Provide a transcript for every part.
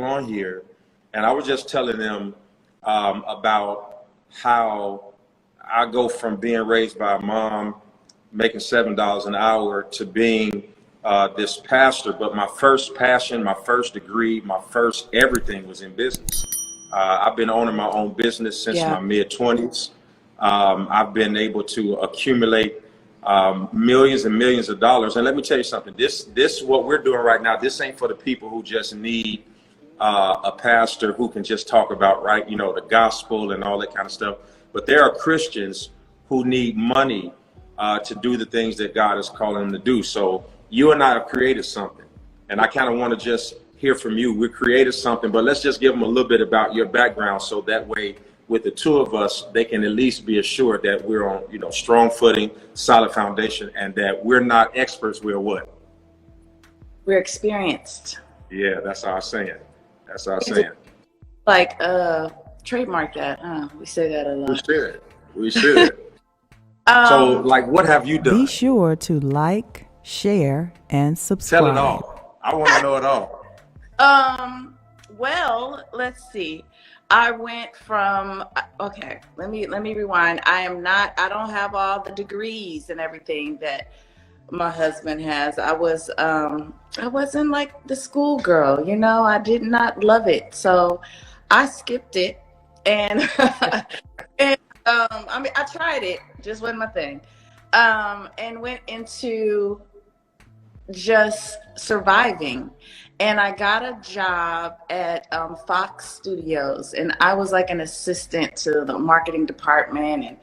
on here, and I was just telling them about how I go from being raised by a mom making $7 an hour to being this pastor. But my first passion, my first degree, my first everything was in business. I've been owning my own business since my mid-20s. I've been able to accumulate millions and millions of dollars. And let me tell you something, this what we're doing right now, this ain't for the people who just need a pastor who can just talk about, right, the gospel and all that kind of stuff. But there are Christians who need money to do the things that God is calling them to do. So you and I have created something, and I kind of want to just hear from you. We created something, but let's just give them a little bit about your background, so that way with the two of us, they can at least be assured that we're on, strong footing, solid foundation, and that we're not experts. We're what? We're experienced. Yeah, that's our saying. That's our saying. Like, trademark that. We say that a lot. We should. So, like, what have you done? Be sure to like, share, and subscribe. Tell it all. I want to know it all. Well, let's see. I went from, okay, let me rewind. I don't have all the degrees and everything that my husband has. I wasn't like the schoolgirl, I did not love it. So I skipped it, and, I tried it, just wasn't my thing. And went into just surviving. And I got a job at Fox Studios, and I was like an assistant to the marketing department,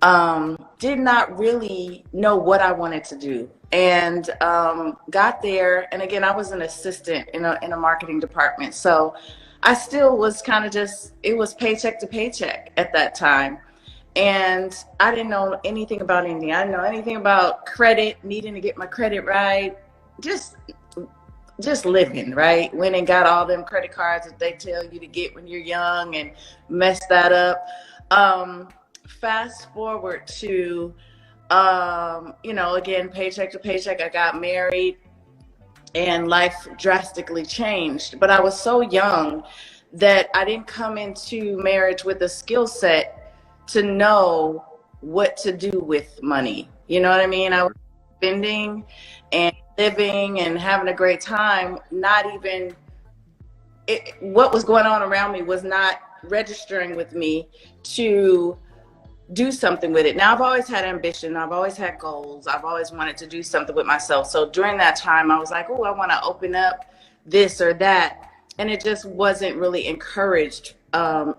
and did not really know what I wanted to do. And got there, and again, I was an assistant in a marketing department. So I still was kind of it was paycheck to paycheck at that time. And I didn't know anything about anything. I didn't know anything about credit, needing to get my credit right, just living, right? Went and got all them credit cards that they tell you to get when you're young and messed that up. Fast forward to, again, paycheck to paycheck. I got married and life drastically changed. But I was so young that I didn't come into marriage with a skill set to know what to do with money. You know what I mean? I was spending and living and having a great time, what was going on around me was not registering with me to do something with it. Now, I've always had ambition. I've always had goals. I've always wanted to do something with myself. So during that time, I was like, oh, I want to open up this or that. And it just wasn't really encouraged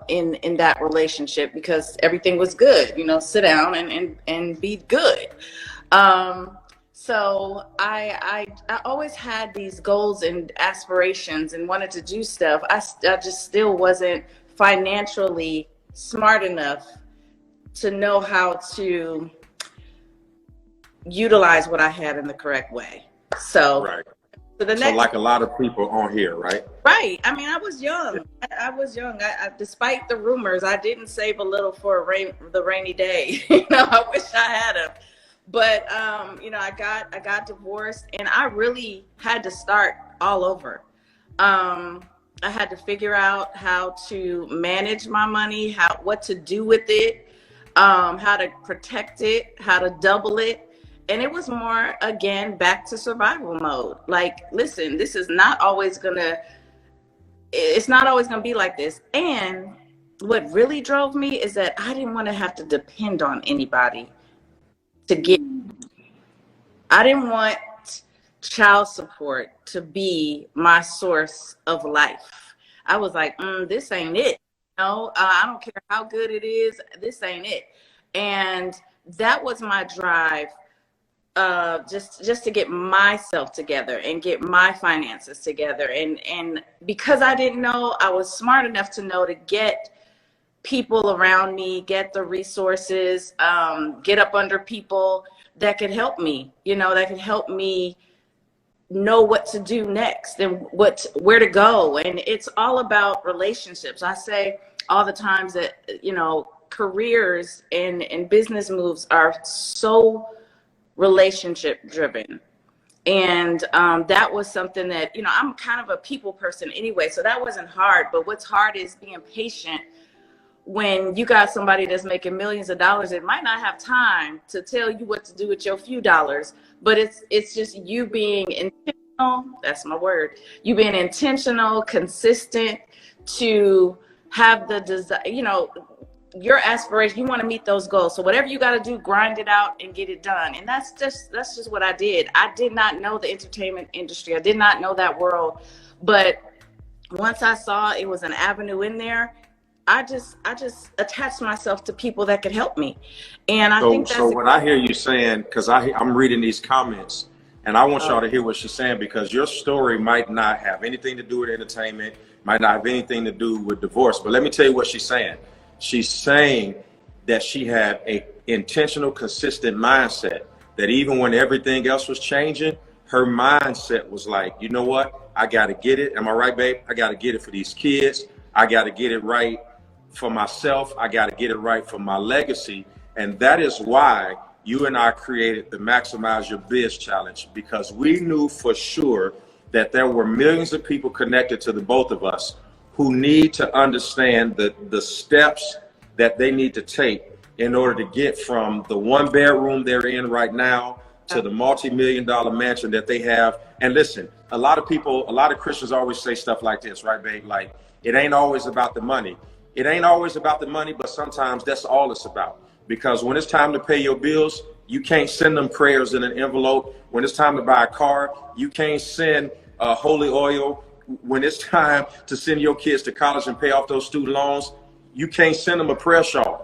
in that relationship, because everything was good, sit down and be good. So I always had these goals and aspirations and wanted to do stuff. I just still wasn't financially smart enough to know how to utilize what I had in the correct way. So, right. So like a lot of people on here, right? Right. I mean, I was young. I despite the rumors, I didn't save a little for the rainy day. I wish I had them. But, I got divorced, and I really had to start all over. I had to figure out how to manage my money, what to do with it, how to protect it, how to double it. And it was more, again, back to survival mode. Like, listen, it's not always gonna be like this. And what really drove me is that I didn't want to have to depend on anybody to get. I didn't want child support to be my source of life. I was like, this ain't it. I don't care how good it is. This ain't it. And that was my drive, just to get myself together and get my finances together. And because I didn't know, I was smart enough to know to get people around me, get the resources, get up under people that could help me, that could help me know what to do next and where to go. And it's all about relationships. I say all the times that, careers and business moves are so relationship driven. And that was something that, you know, I'm kind of a people person anyway, so that wasn't hard. But what's hard is being patient when you got somebody that's making millions of dollars. It might not have time to tell you what to do with your few dollars, but it's just you being intentional. That's my word. You being intentional, consistent, to have the desire, you know, your aspiration. You want to meet those goals. So whatever you got to do, grind it out and get it done. And that's just what I did. I did not know the entertainment industry. I did not know that world. But once I saw it was an avenue in there, I just attached myself to people that could help me. And I think that's so what I hear you saying, because I'm reading these comments, and I want y'all to hear what she's saying, because your story might not have anything to do with entertainment, might not have anything to do with divorce. But let me tell you what she's saying. She's saying that she had a intentional, consistent mindset, that even when everything else was changing, her mindset was like, you know what? I got to get it. Am I right, babe? I got to get it for these kids. I got to get it right for myself. I got to get it right for my legacy. And that is why you and I created the Maximize Your Biz Challenge, because we knew for sure that there were millions of people connected to the both of us who need to understand the steps that they need to take in order to get from the one bedroom they're in right now to the multi-million-dollar mansion that they have. And listen, a lot of Christians always say stuff like this, right, babe? Like, it ain't always about the money. It ain't always about the money, but sometimes that's all it's about. Because when it's time to pay your bills, you can't send them prayers in an envelope. When it's time to buy a car, you can't send holy oil. When it's time to send your kids to college and pay off those student loans, you can't send them a prayer shawl.